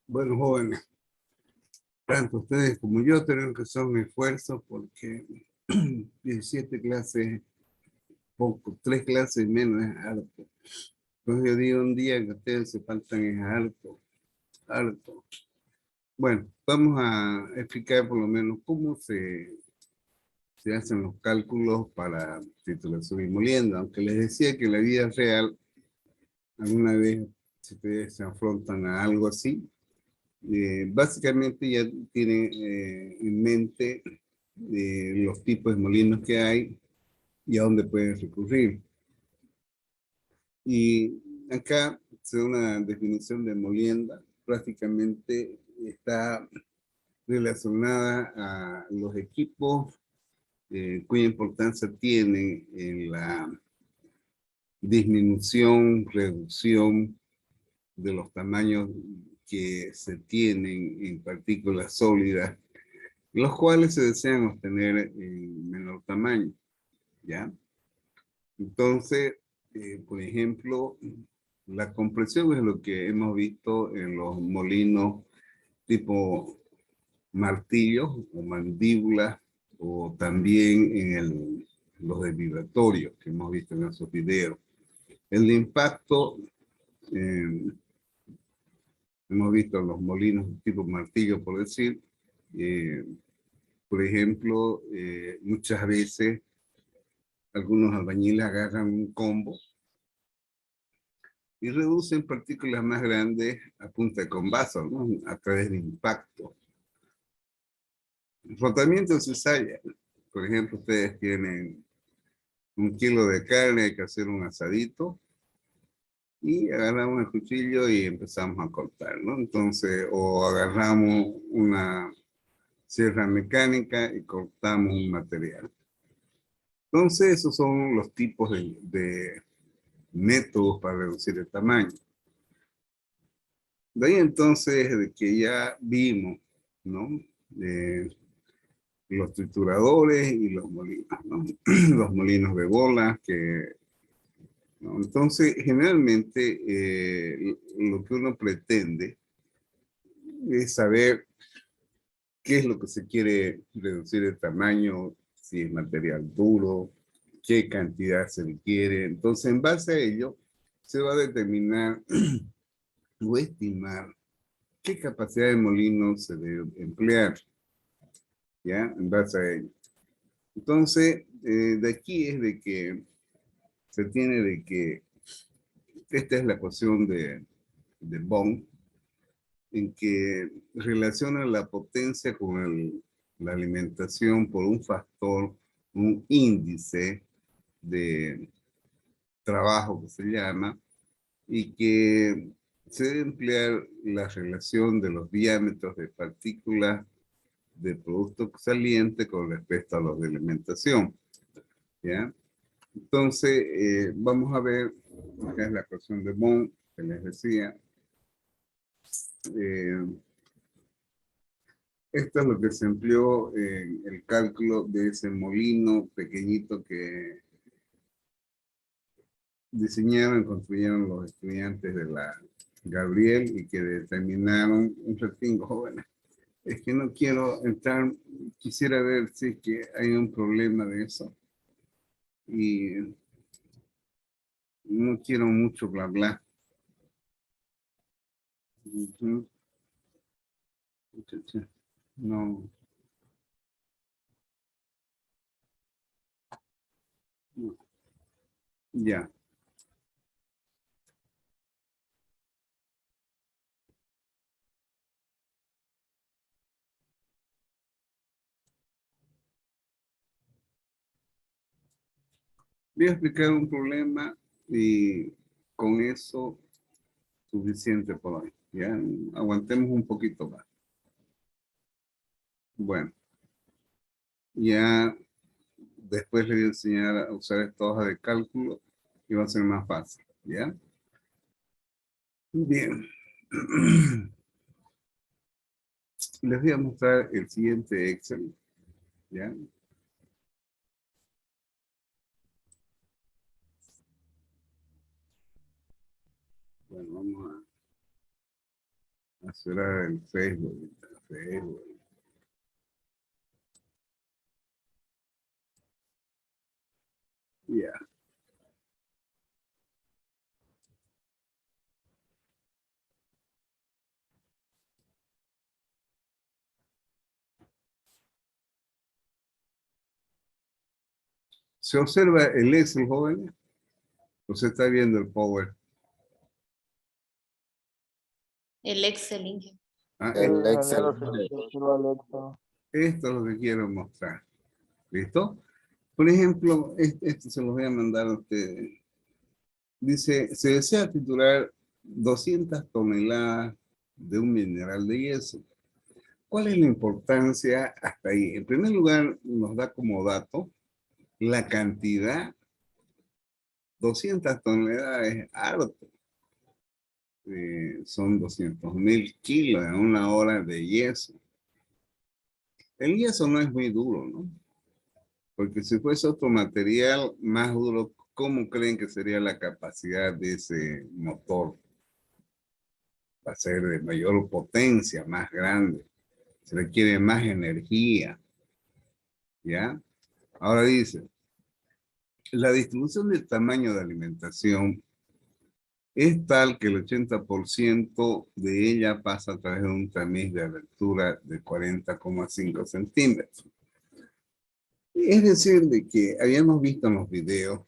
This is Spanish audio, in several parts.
Bueno, jóvenes, tanto ustedes como yo tenemos que hacer un esfuerzo porque 17 clases, poco, 3 clases menos es harto. Entonces yo digo un día que ustedes se faltan es harto, harto. Bueno, vamos a explicar por lo menos cómo se hacen los cálculos para titulación y molienda, aunque les decía que en la vida real, alguna vez si ustedes se afrontan a algo así, básicamente ya tienen en mente los tipos de molinos que hay y a dónde pueden recurrir. Y acá se da una definición de molienda, prácticamente está relacionada a los equipos cuya importancia tienen en la disminución, reducción de los tamaños que se tienen en partículas sólidas, los cuales se desean obtener en menor tamaño, ¿ya? Entonces, por ejemplo, la compresión es lo que hemos visto en los molinos tipo martillos o mandíbulas, o también en los de vibratorios que hemos visto en esos videos. El impacto, eh, hemos visto los molinos tipo martillo, por decir, eh, por ejemplo, muchas veces algunos albañiles agarran un combo y reducen partículas más grandes a punta de combazo, ¿no? A través de impacto. Rotamiento se cizalla. Por ejemplo, ustedes tienen 1 kilo de carne, hay que hacer un asadito, y agarramos el cuchillo y empezamos a cortar, ¿no? Entonces, o agarramos una sierra mecánica y cortamos un material. Entonces, esos son los tipos de métodos para reducir el tamaño. De ahí entonces, de que ya vimos, ¿no? Los trituradores y los molinos, ¿no? Los molinos de bola, ¿no? Entonces, generalmente, lo que uno pretende es saber qué es lo que se quiere reducir el tamaño, si es material duro, qué cantidad se requiere. Entonces, en base a ello, se va a determinar o estimar qué capacidad de molino se debe emplear, ¿ya? En base a ello. Entonces, de aquí es de que se tiene de que esta es la ecuación de Bohm, en que relaciona la potencia con la alimentación por un factor, un índice de trabajo que se llama, y que se debe emplear la relación de los diámetros de partículas de producto saliente con respecto a los de alimentación, ¿ya? Entonces, vamos a ver, acá es la ecuación de Bohm, que les decía. Esto es lo que se empleó en el cálculo de ese molino pequeñito que diseñaron y construyeron los estudiantes de la Gabriel y que determinaron un retingo jóvenes. Es que no quiero entrar, quisiera ver si es que hay un problema de eso. Y no quiero mucho bla bla. No, no, ya. Voy a explicar un problema y con eso suficiente por hoy. Ya, aguantemos un poquito más. Bueno, ya después le voy a enseñar a usar esta hoja de cálculo y va a ser más fácil. ¿Ya? Bien. Les voy a mostrar el siguiente Excel. ¿Ya? Bueno, vamos Eso era el Facebook. Facebook. Ya. ¿Se observa el Excel, joven? ¿O se está viendo el Power? El Excel, Inge. Ah, El Excel. esto es lo que quiero mostrar. ¿Listo? Por ejemplo, esto se los voy a mandar a ustedes. Dice, se desea titular 200 toneladas de un mineral de yeso. ¿Cuál es la importancia hasta ahí? En primer lugar, nos da como dato la cantidad. 200 toneladas es harto. Son 200.000 kilos en una hora de yeso. El yeso no es muy duro, ¿no? Porque si fuese otro material más duro, ¿cómo creen que sería la capacidad de ese motor? Va a ser de mayor potencia, más grande. Se requiere más energía. ¿Ya? Ahora dice, la distribución del tamaño de alimentación es tal que el 80% de ella pasa a través de un tamiz de abertura de 40,5 centímetros. Es decir, de que habíamos visto en los videos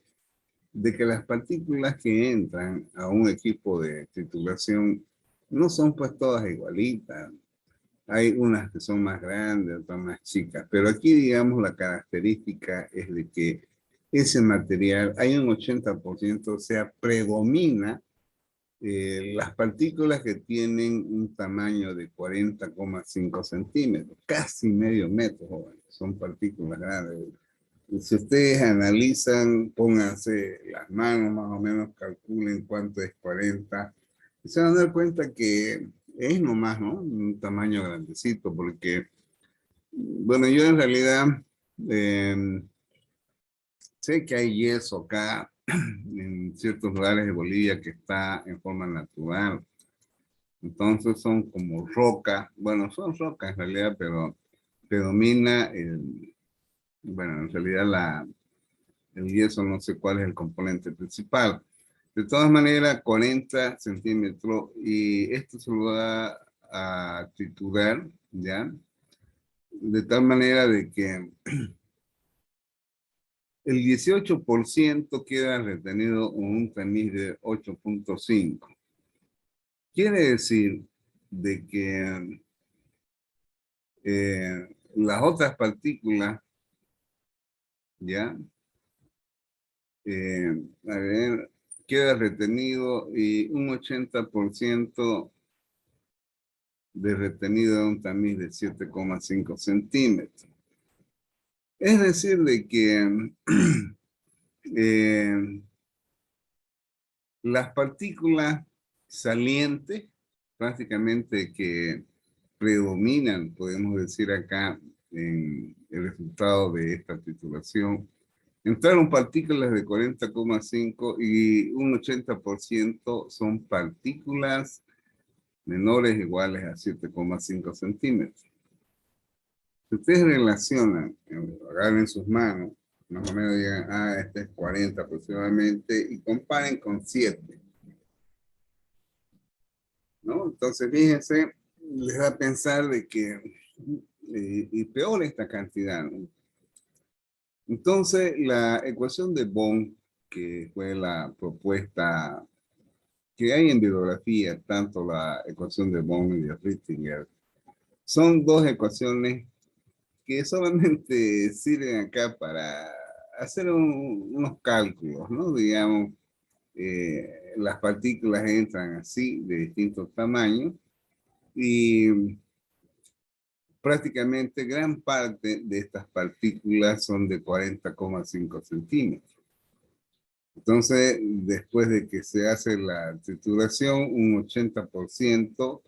de que las partículas que entran a un equipo de titulación no son pues todas igualitas. Hay unas que son más grandes, otras más chicas, pero aquí digamos la característica es de que ese material, hay un 80%, o sea, predomina las partículas que tienen un tamaño de 40,5 centímetros, casi medio metro, jóvenes, son partículas grandes. Si ustedes analizan, pónganse las manos más o menos, calculen cuánto es 40, y se van a dar cuenta que es nomás, ¿no? Un tamaño grandecito, porque, bueno, yo en realidad sé que hay yeso acá en ciertos lugares de Bolivia que está en forma natural. Entonces son como rocas, bueno, son rocas en realidad, pero predomina, bueno, en realidad el yeso no sé cuál es el componente principal. De todas maneras, 40 centímetros y esto se lo va a triturar, ¿ya? De tal manera de que el 18% queda retenido en un tamiz de 8,5. Quiere decir de que las otras partículas, ¿ya? A ver, queda retenido y un 80% de retenido en un tamiz de 7,5 centímetros. Es decir, de que las partículas salientes, prácticamente que predominan, podemos decir acá, en el resultado de esta titulación, entraron partículas de 40,5 y un 80% son partículas menores o iguales a 7,5 centímetros. Si ustedes relacionan, agarren sus manos, más o menos digan, este es 40 aproximadamente, y comparen con 7, ¿no? Entonces, fíjense, les da a pensar de que, y peor esta cantidad, ¿no? Entonces, la ecuación de Bohm, que fue la propuesta que hay en bibliografía, tanto la ecuación de Bohm y de Rittinger, son dos ecuaciones que solamente sirven acá para hacer unos cálculos, ¿no? Digamos, las partículas entran así, de distintos tamaños, y prácticamente gran parte de estas partículas son de 40,5 centímetros. Entonces, después de que se hace la trituración, un 80%,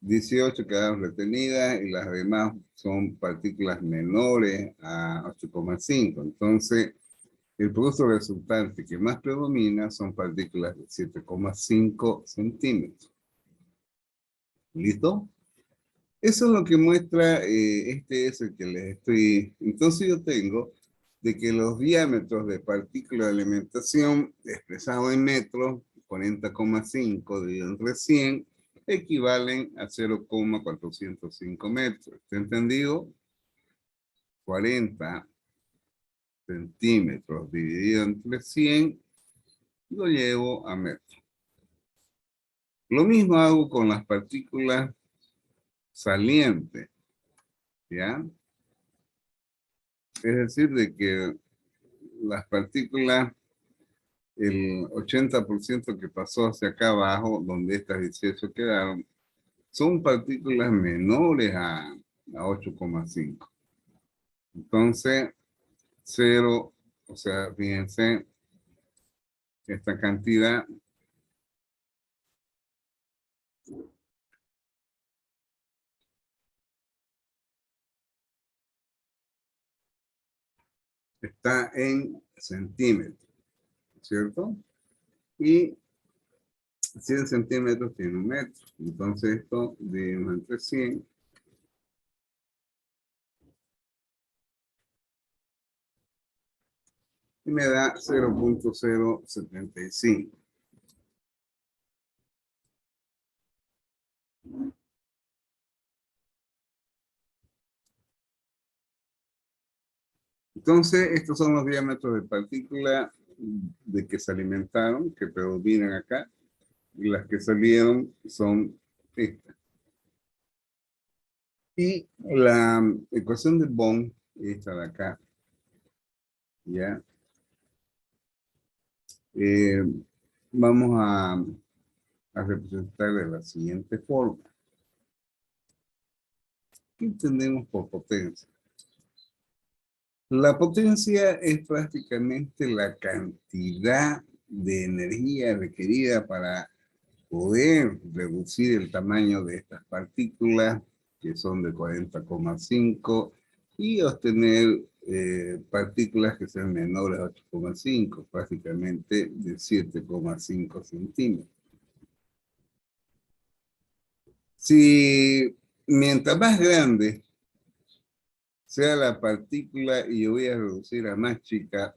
18 quedaron retenidas y las demás son partículas menores a 8,5. Entonces, el producto resultante que más predomina son partículas de 7,5 centímetros. ¿Listo? Eso es lo que muestra, este es el que les estoy... Entonces yo tengo de que los diámetros de partículas de alimentación expresados en metros, 40,5 dividido entre 100, equivalen a 0,405 metros. ¿Está entendido? 40 centímetros dividido entre 100, lo llevo a metros. Lo mismo hago con las partículas salientes, ¿ya? Es decir, de que las partículas, el 80% que pasó hacia acá abajo, donde estas 18 quedaron, son partículas menores a 8,5. Entonces, 0, o sea, fíjense, esta cantidad está en centímetros, ¿cierto? Y 100 centímetros tiene un metro. Entonces esto dividimos entre 100. Y me da 0,075. Entonces, estos son los diámetros de partícula de que se alimentaron, que predominan acá. Y las que salieron son estas. Y la ecuación de Bohm, esta de acá, ya, vamos a representar de la siguiente forma. ¿Qué entendemos por potencia? La potencia es prácticamente la cantidad de energía requerida para poder reducir el tamaño de estas partículas, que son de 40,5, y obtener partículas que sean menores a 8,5, prácticamente de 7,5 centímetros. Si mientras más grande sea la partícula, y yo voy a reducir a más chica,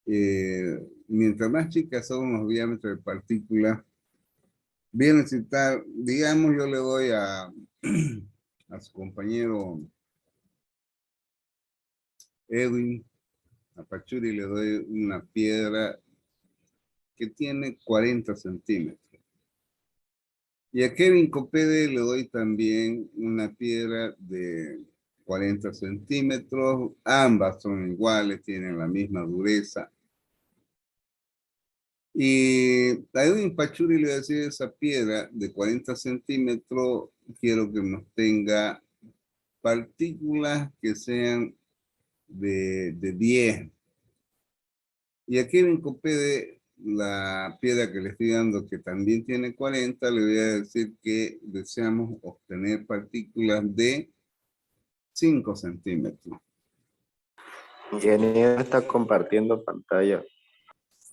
mientras más chicas son los diámetros de partículas, voy a necesitar, digamos, yo le doy a su compañero Edwin, a Pachuri le doy una piedra que tiene 40 centímetros. Y a Kevin Copede le doy también una piedra de 40 centímetros. Ambas son iguales, tienen la misma dureza. Y a Edwin Pachuri le voy a decir esa piedra de 40 centímetros, quiero que nos tenga partículas que sean de 10. Y a Kevin Copede, la piedra que le estoy dando, que también tiene 40, le voy a decir que deseamos obtener partículas de 5 centímetros. Ingeniero está compartiendo pantalla.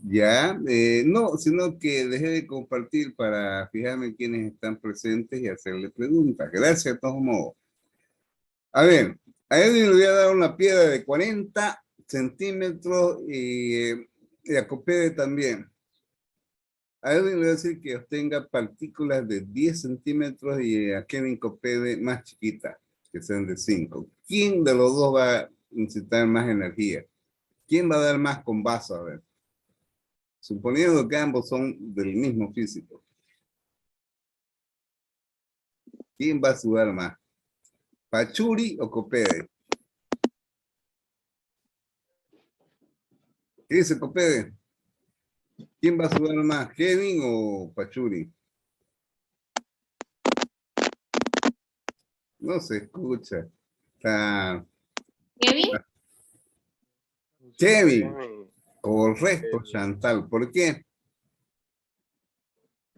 Ya, no, sino que dejé de compartir para fijarme quiénes están presentes y hacerle preguntas. Gracias, de todos modos. A ver, a Edwin le voy a dar una piedra de 40 centímetros y a Copede también. A Edwin le voy a decir que obtenga partículas de 10 centímetros y a Kevin Copede más chiquitas, que sean de 5. ¿Quién de los dos va a necesitar más energía? ¿Quién va a dar más con vaso? A ver. Suponiendo que ambos son del mismo físico. ¿Quién va a sudar más? ¿Pachuri o Copede? ¿Qué dice Copede? ¿Quién va a sudar más? ¿Kevin o Pachuri? No se escucha. Está... ¿Kevin? Kevin. Correcto, Chantal. ¿Por qué?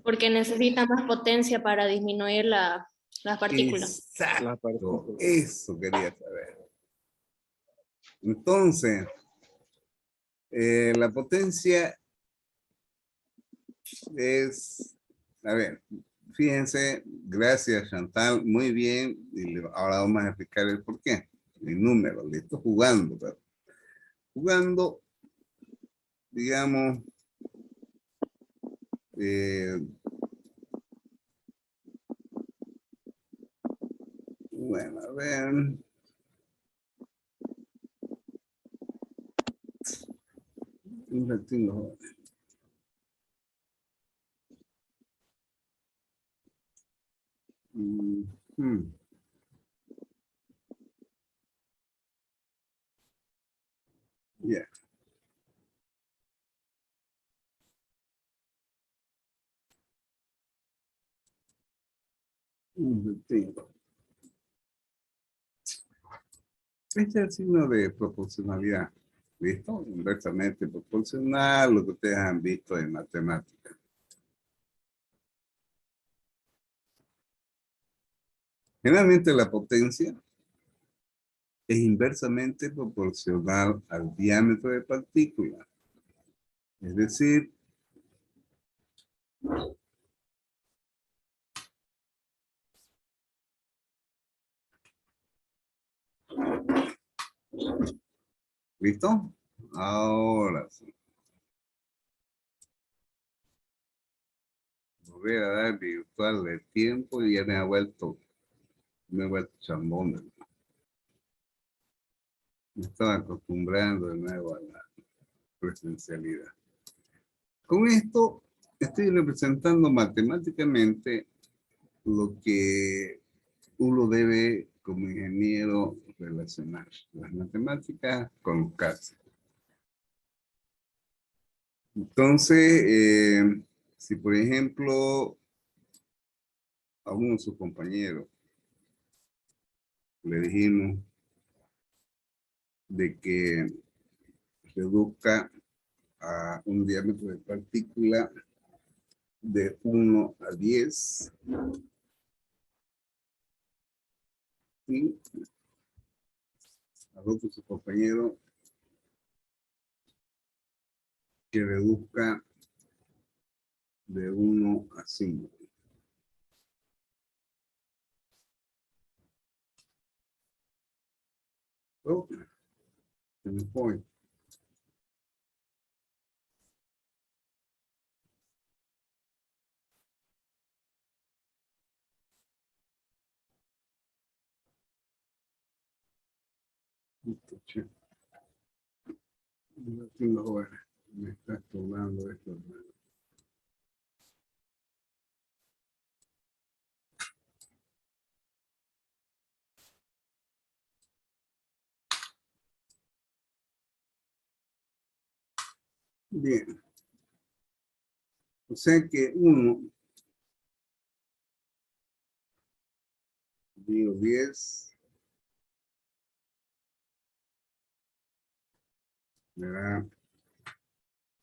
Porque necesita más potencia para disminuir las partículas. Exacto. Eso quería saber. Entonces, la potencia es, a ver, Fíjense, gracias Chantal, muy bien. Y ahora vamos a explicar el por qué. El número, listo, jugando. ¿Verdad? Jugando, digamos, bueno, a ver. Un ratito. Ya. Un ratito. Este es el signo de proporcionalidad. ¿Listo? Inversamente proporcional, lo que ustedes han visto en matemáticas. Generalmente la potencia es inversamente proporcional al diámetro de partícula. Es decir, ¿listo? Ahora sí. Voy a dar virtual de tiempo y ya me he vuelto chambón. Me estaba acostumbrando de nuevo a la presencialidad. Con esto estoy representando matemáticamente lo que uno debe como ingeniero relacionar. Las matemáticas con CAS. Entonces, si por ejemplo a uno de sus compañeros le dijimos de que reduzca a un diámetro de partícula de 1 a 10 y al otro su compañero que reduzca de 1 a 5. Oh, se me fue. Listo, che. No tengo ahora. Me está tomando esto. Bien. O sea que 1, digo 10, me da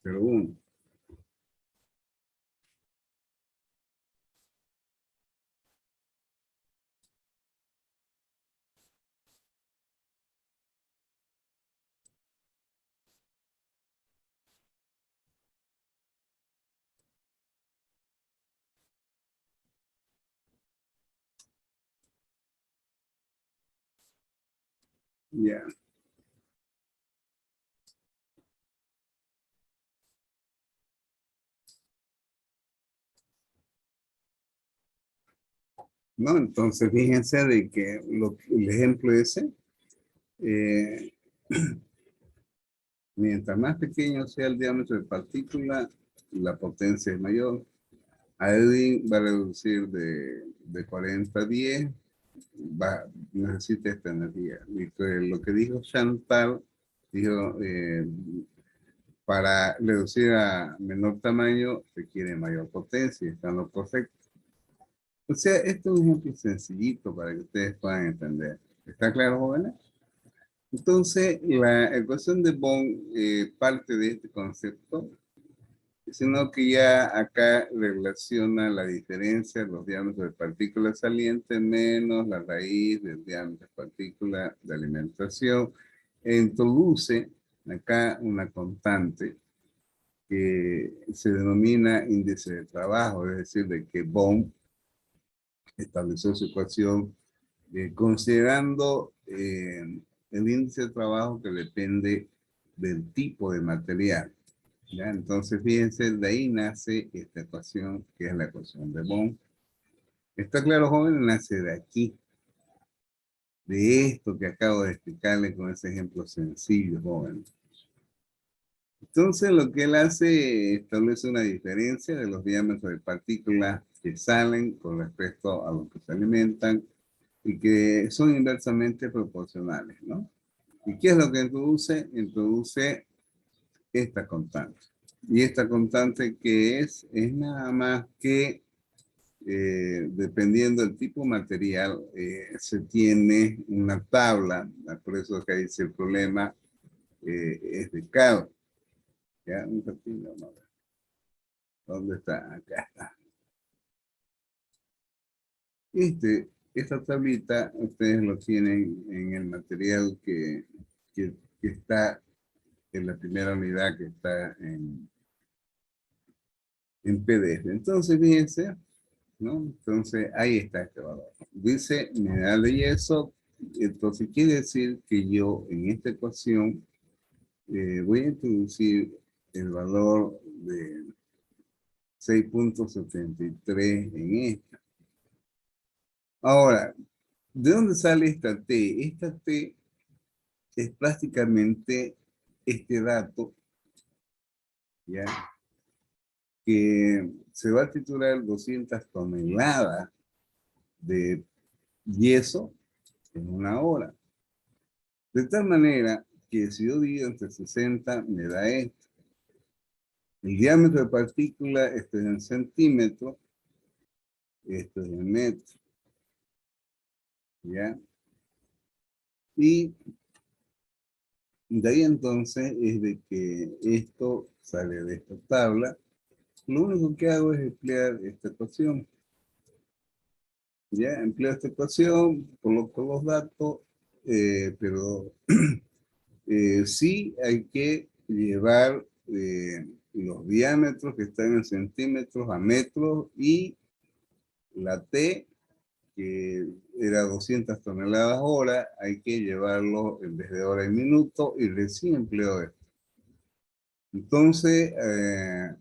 0,1. Ya. ¿No? Entonces, fíjense de que el ejemplo ese, eh, mientras más pequeño sea el diámetro de partícula, la potencia es mayor. A Edwin va a reducir de 40 a 10, necesita esta energía. Y lo que dijo Chantal, dijo, para reducir a menor tamaño requiere mayor potencia, está en lo correcto. O sea, esto es un ejemplo sencillito para que ustedes puedan entender. ¿Está claro, jóvenes? Entonces, la ecuación de Bohm parte de este concepto, sino que ya acá relaciona la diferencia de los diámetros de partículas salientes menos la raíz del diámetro de partícula de alimentación, e introduce acá una constante que se denomina índice de trabajo, es decir, de que Bohm estableció su ecuación considerando el índice de trabajo que depende del tipo de material. ¿Ya? Entonces, fíjense, de ahí nace esta ecuación, que es la ecuación de Bohm. ¿Está claro, joven? Nace de aquí, de esto que acabo de explicarle con ese ejemplo sencillo, joven. Entonces, lo que él hace establece una diferencia de los diámetros de partículas que salen con respecto a los que se alimentan y que son inversamente proporcionales, ¿no? ¿Y qué es lo que introduce? Introduce esta constante. Y esta constante que es nada más que, dependiendo del tipo de material, se tiene una tabla, por eso que dice el problema es de cada. ¿Ya? Un ratito, no. ¿Dónde está? Acá está. Esta tablita, ustedes lo tienen en el material que está en la primera unidad que está en PDF. Entonces, fíjense, ¿no? Entonces, ahí está este valor. Dice mineral de yeso. Entonces, quiere decir que yo en esta ecuación voy a introducir el valor de 6.73 en esta. Ahora, ¿de dónde sale esta T? Esta T es prácticamente este dato, ¿ya? Que se va a titular 200 toneladas de yeso en una hora. De tal manera que si yo divido entre 60 me da esto. El diámetro de partícula, esto es en centímetros, esto es en metro. ¿Ya? Y de ahí entonces es de que esto sale de esta tabla. Lo único que hago es emplear esta ecuación. Ya, empleo esta ecuación, coloco los datos, pero sí hay que llevar los diámetros que están en centímetros a metros y la T, que era 200 toneladas hora, hay que llevarlo en vez de hora en minuto y recién empleo esto. Entonces,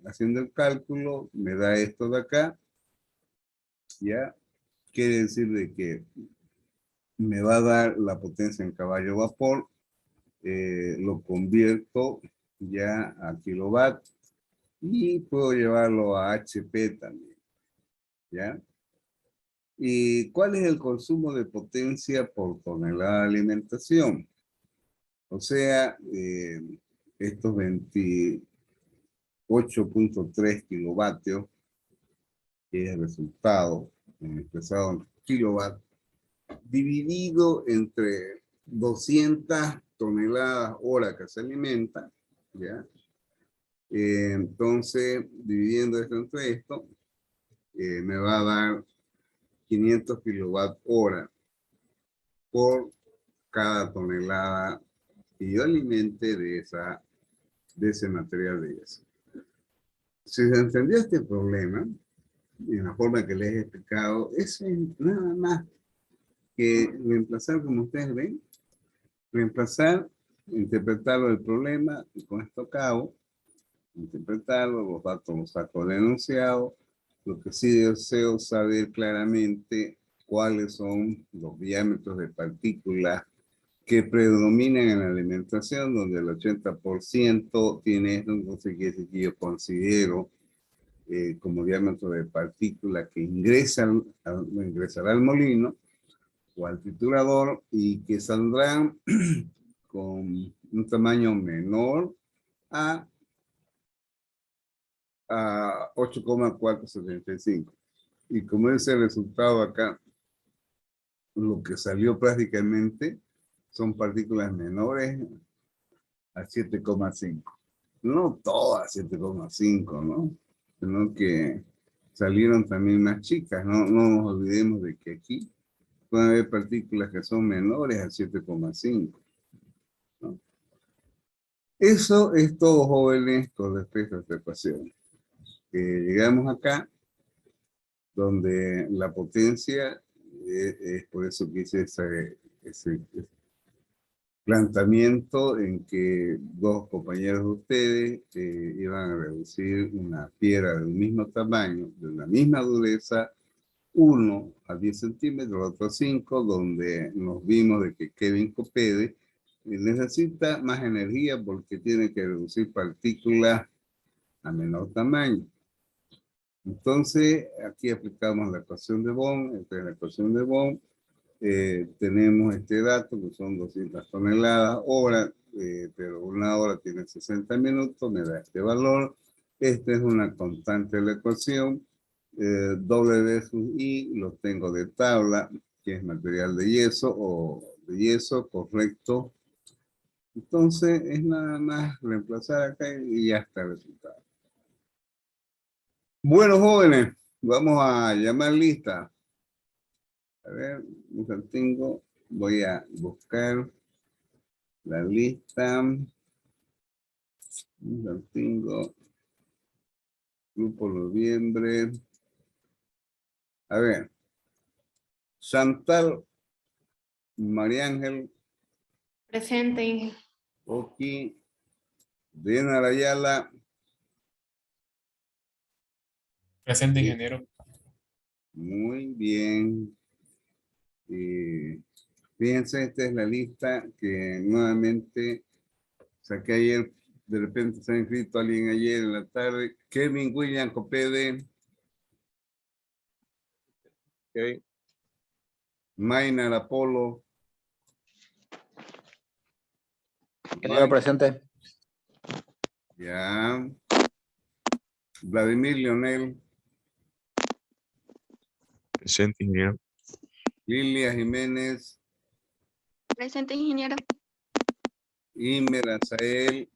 haciendo el cálculo, me da esto de acá, ¿ya? Quiere decir de que me va a dar la potencia en caballo vapor, lo convierto ya a kilowatt y puedo llevarlo a HP también, ¿ya? ¿Y cuál es el consumo de potencia por tonelada de alimentación? O sea, estos 28.3 kilovatios, que es el resultado expresado en kilowatt, dividido entre 200 toneladas hora que se alimenta, ¿ya? Entonces, dividiendo esto entre esto, me va a dar 500 kilowatt hora por cada tonelada que yo alimente de ese material de yeso. Si se entendió este problema, en la forma que les he explicado, es nada más que reemplazar, como ustedes ven, reemplazar, interpretarlo del problema, y con esto acabo, interpretarlo, los datos los saco del enunciado. Lo que sí deseo saber claramente cuáles son los diámetros de partículas que predominan en la alimentación, donde el 80% tiene esto. Entonces quiere decir que yo considero como diámetro de partícula que ingresará al molino o al triturador y que saldrán con un tamaño menor a 8,475. Y como es el resultado acá, lo que salió prácticamente son partículas menores a 7,5. No todas 7,5, ¿no? Sino que salieron también más chicas. No nos olvidemos de que aquí pueden haber partículas que son menores a 7,5. ¿No? Eso es todo, jóvenes, con respecto a esta ecuación. Llegamos acá donde la potencia es por eso que hice ese planteamiento en que dos compañeros de ustedes iban a reducir una piedra del mismo tamaño, de la misma dureza, uno a 10 centímetros, otro a 5, donde nos vimos de que Kevin Copede necesita más energía porque tiene que reducir partículas a menor tamaño. Entonces, aquí aplicamos la ecuación de Bohm. Entonces, la ecuación de Bohm tenemos este dato que son 200 toneladas hora, pero una hora tiene 60 minutos, me da este valor. Esta es una constante de la ecuación. W sub I lo tengo de tabla, que es material de yeso o de yeso, correcto. Entonces es nada más reemplazar acá y ya está el resultado. Bueno, jóvenes, vamos a llamar lista. A ver, un saltingo. Voy a buscar la lista. Un saltingo. Grupo Noviembre. A ver. Chantal, María Ángel, Presente, Inge. Oki, Diana Arayala. Presente, ingeniero. Muy bien. Fíjense, esta es la lista que nuevamente saqué ayer. De repente se ha inscrito alguien ayer en la tarde. Kevin William Copede. Okay. Maynard Apolo. Ingeniero presente. Ya. Vladimir Leonel. Presente, ingeniero. Lilia Jiménez. Presente, ingeniero. Imer Azael.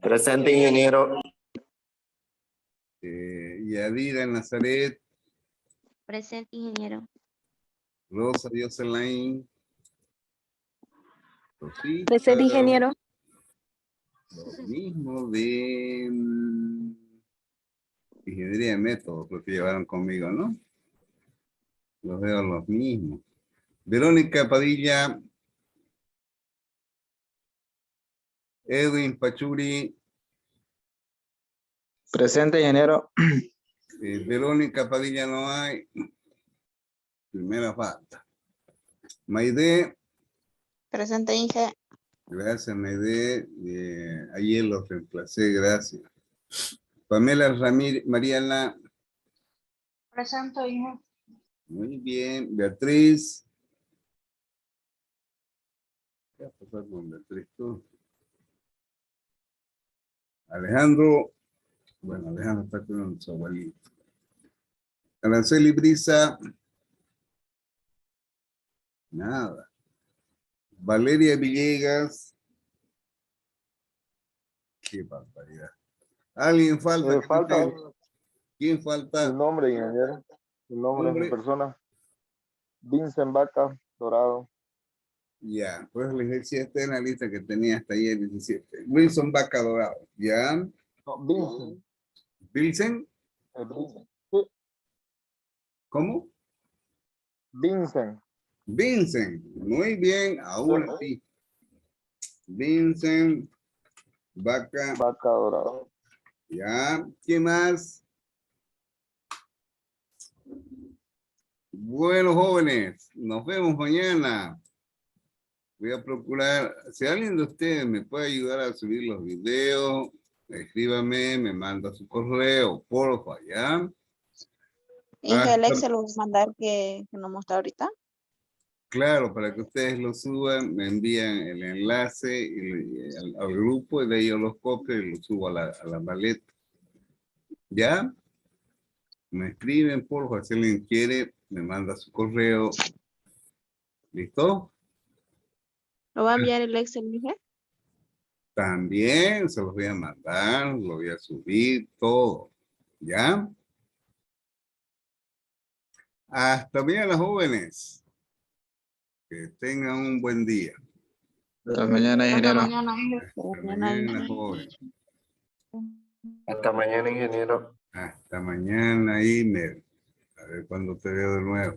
Presente, ingeniero. Yadira Nazaret. Presente, ingeniero. Rosa Dioselain. Presente, ingeniero. Lo mismo de ingeniería de métodos, lo que llevaron conmigo, ¿no? Los veo los mismos. Verónica Padilla. Edwin Pachuri. Presente, ingeniero. Verónica Padilla no hay. Primera falta. Maide. Presente, Inge. Gracias, Maide. Ayer los reemplacé, gracias. Pamela Ramírez, Mariana. Presente, Inge. Muy bien. Beatriz. ¿Qué va a pasar con Beatriz tú? Alejandro. Bueno, Alejandro está con su abuelito. Araceli Brisa. Nada. Valeria Villegas. Qué barbaridad. ¿Alguien falta? Falta ¿Quién falta? el nombre, ingeniero. El nombre de Nombre. mi persona. Vincent Vaca Dorado. Ya, pues les decía, esta es la lista que tenía hasta ayer 17. Wilson Vaca Dorado. Ya. No, Vincent. Vincent. Vincent. Sí, ¿Cómo? Vincent. Vincent. Muy bien. Ahora sí. Vincent Vaca. Vaca Dorado. Ya. ¿Qué más? Bueno, jóvenes, nos vemos mañana. Voy a procurar, si alguien de ustedes me puede ayudar a subir los videos, escríbame, me manda su correo, porfa, ¿ya? Inge, el Excel lo va a mandar que nos muestra ahorita. Claro, para que ustedes lo suban, me envían el enlace al grupo y de ahí yo los copio y los subo a la maleta. ¿Ya? Me escriben, porfa, si alguien quiere, me manda su correo. ¿Listo? ¿Lo va a enviar el Excel, Inge? También se los voy a mandar, lo voy a subir, todo. ¿Ya? Hasta mañana, jóvenes. Que tengan un buen día. Hasta mañana, ingeniero. Hasta mañana, jóvenes. Hasta mañana, ingeniero. Hasta mañana, Imer. ver cuando te veo de nuevo.